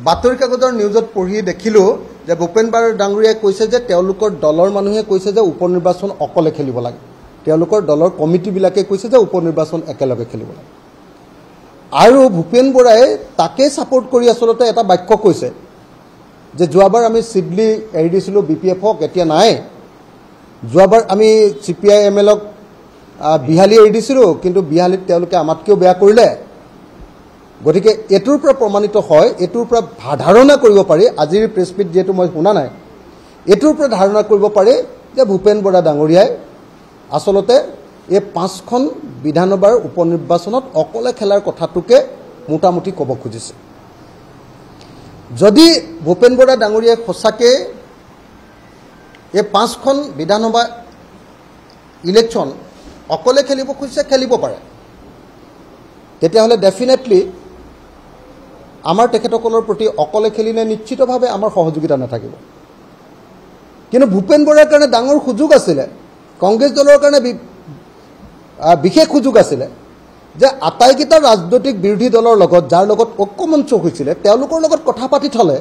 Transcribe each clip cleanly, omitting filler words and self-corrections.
বাতৰি কাগজৰ নিউজত পঢ়ি দেখিলো যে ভূপেন বৰা ডাঙৰীয়াই কৈছে যে তেওঁলোকৰ দলৰ মানুহে কৈছে যে উপ নিৰ্বাচন অকলে খেলিব লাগে। তেওঁলোকৰ দলৰ কমিটিবিলাকে কৈছে যে উপ নিৰ্বাচন একেলগে খেলিব লাগে। আৰু ভূপেন বৰাই তাকে সাপোৰ্ট কৰি আসলতে এটা বাক্য কৈছে যে যোৱাবাৰ আমি চিডলি এৰি দিছিলোঁ বিপিএফক, এতিয়া নাই। যোৱাবাৰ আমি চিপিআই এমএলক বিহালী এৰি দিছিলোঁ, কিন্তু বিহালীত তেওঁলোকে আমাতকৈও বেয়া কৰিলে। গতিকে এটোৰ পৰা প্ৰমাণিত হয়, এটোৰ পৰা ধাৰণা কৰিব পাৰি, আজিৰ প্ৰেছ মিট যেহেতু মই শুনা নাই, এটোৰ পৰা ধাৰণা কৰিব পাৰি যে ভূপেন বৰা ডাঙৰীয়াই আসলতে এই 5খন বিধানসভাৰ উপ নিৰ্বাচনত অকলে খেলাৰ কথাটোকে মোটামুটি ক'ব খুজিছে। যদি ভূপেন বৰা ডাঙৰীয়াই সঁচাকৈ এই 5খন বিধানসভা ইলেকশ্যন অকলে খেলিব খুজিছে, খেলিব পাৰে, তেতিয়াহ'লে ডেফিনেটলি আমাৰ তেখেতসকলৰ প্ৰতি অকলে খেলিলে নিশ্চিতভাৱে আমাৰ সহযোগিতা নাথাকিব। কিন্তু ভূপেন বৰাৰ কাৰণে ডাঙৰ সুযোগ আছিলে, কংগ্ৰেছ দলৰ কাৰণে বিশেষ সুযোগ আছিলে যে আটাইকেইটা ৰাজনৈতিক বিৰোধী দলৰ লগত যাৰ লগত ঐক্যমঞ্চ হৈছিলে তেওঁলোকৰ লগত কথা পাতি থ'লে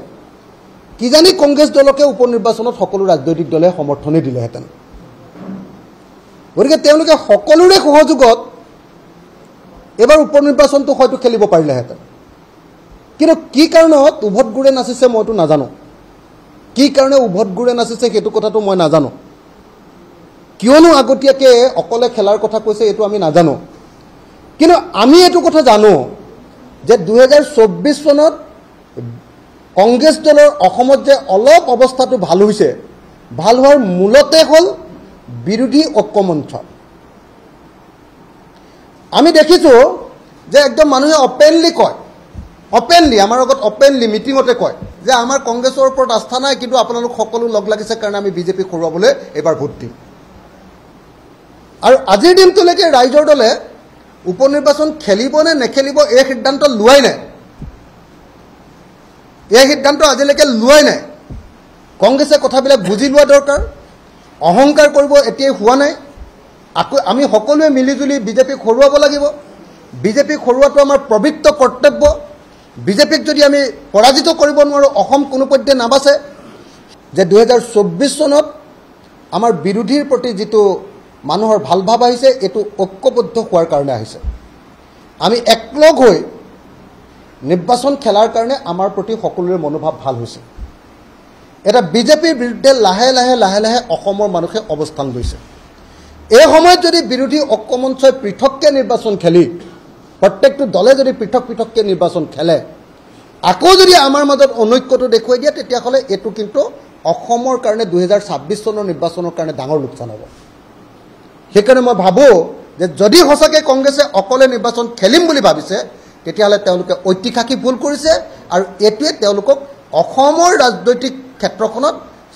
কিজানি কংগ্ৰেছ দলকে উপ নিৰ্বাচনত সকলো ৰাজনৈতিক দলে সমৰ্থনে দিলেহেঁতেন। গতিকে তেওঁলোকে সকলোৰে সহযোগত এবাৰ উপ নিৰ্বাচনটো হয়তো খেলিব পাৰিলেহেঁতেন। কিন্তু কি কাৰণত উভত গুৰে নাচিছে মইতো নাজানো, কি কাৰণে উভত গুৰে নাচিছে সেইটো কথাটো মই নাজানো। কিয়নো আগতীয়াকৈ অকলে খেলাৰ কথা কৈছে এইটো আমি নাজানো। কিন্তু আমি এইটো কথা জানো যে 2024 চনত কংগ্ৰেছ দলৰ অসমত যে অলপ অৱস্থাটো ভাল হৈছে, ভাল হোৱাৰ মূলতে হ'ল বিৰোধী ঐক্যমঞ্চ। আমি দেখিছোঁ যে একদম মানুহে অপেনলি কয়, অপেনলি আমাৰ আগত অপেনলি মিটিঙতে কয় যে আমাৰ কংগ্ৰেছৰ ওপৰত আস্থা নাই, কিন্তু আপোনালোক সকলো লগ লাগিছে কাৰণে আমি বিজেপিক হৰুৱাবলৈ এইবাৰ ভোট দিম। আৰু আজিৰ দিনটোলৈকে ৰাইজৰ দলে উপ নিৰ্বাচন খেলিব নে নেখেলিব এই সিদ্ধান্ত লোৱাই নাই, এই সিদ্ধান্ত আজিলৈকে লোৱাই নাই। কংগ্ৰেছে কথাবিলাক বুজি লোৱা দৰকাৰ, অহংকাৰ কৰিব এতিয়াই হোৱা নাই। আকৌ আমি সকলোৱে মিলিজুলি বিজেপিক হৰুৱাব লাগিব, বিজেপিক হৰুৱাটো আমাৰ পবিত্ৰ কৰ্তব্য। বিজেপিক যদি আমি পৰাজিত কৰিব নোৱাৰোঁ অসম কোনোপধ্যে নাবাচে। যে 2024 চনত আমাৰ বিৰোধীৰ প্ৰতি যিটো মানুহৰ ভাল ভাৱ আহিছে এইটো ঐক্যবদ্ধ হোৱাৰ কাৰণে আহিছে। আমি একলগ হৈ নিৰ্বাচন খেলাৰ কাৰণে আমাৰ প্ৰতি সকলোৰে মনোভাৱ ভাল হৈছে। এটা বিজেপিৰ বিৰুদ্ধে লাহে লাহে লাহে লাহে অসমৰ মানুহে অৱস্থান লৈছে। এই সময়ত যদি বিৰোধী ঐক্যমঞ্চই পৃথককৈ নিৰ্বাচন খেলি, প্ৰত্যেকটো দলে যদি পৃথক পৃথককৈ নিৰ্বাচন খেলে, আকৌ যদি আমাৰ মাজত অনৈক্যটো দেখুৱাই দিয়ে, তেতিয়াহ'লে এইটো কিন্তু অসমৰ কাৰণে 2026 চনৰ নিৰ্বাচনৰ কাৰণে ডাঙৰ লোকচান হ'ব। সেইকাৰণে মই ভাবোঁ যে যদি সঁচাকৈ কংগ্ৰেছে অকলে নিৰ্বাচন খেলিম বুলি ভাবিছে, তেতিয়াহ'লে তেওঁলোকে ঐতিহাসিক ভুল কৰিছে। আৰু এইটোৱে তেওঁলোকক অসমৰ ৰাজনৈতিক ক্ষেত্ৰখনত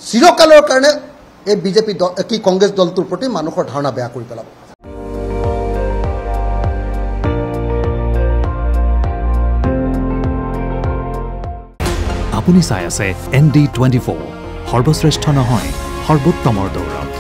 চিৰকালৰ কাৰণে এই বিজেপি কংগ্ৰেছ দলটোৰ প্ৰতি মানুহৰ ধাৰণা বেয়া কৰি পেলাব। আপুনি চাই আছে ND24, সৰ্বশ্ৰেষ্ঠ নহয় সৰ্বোত্তমৰ দৌৰত।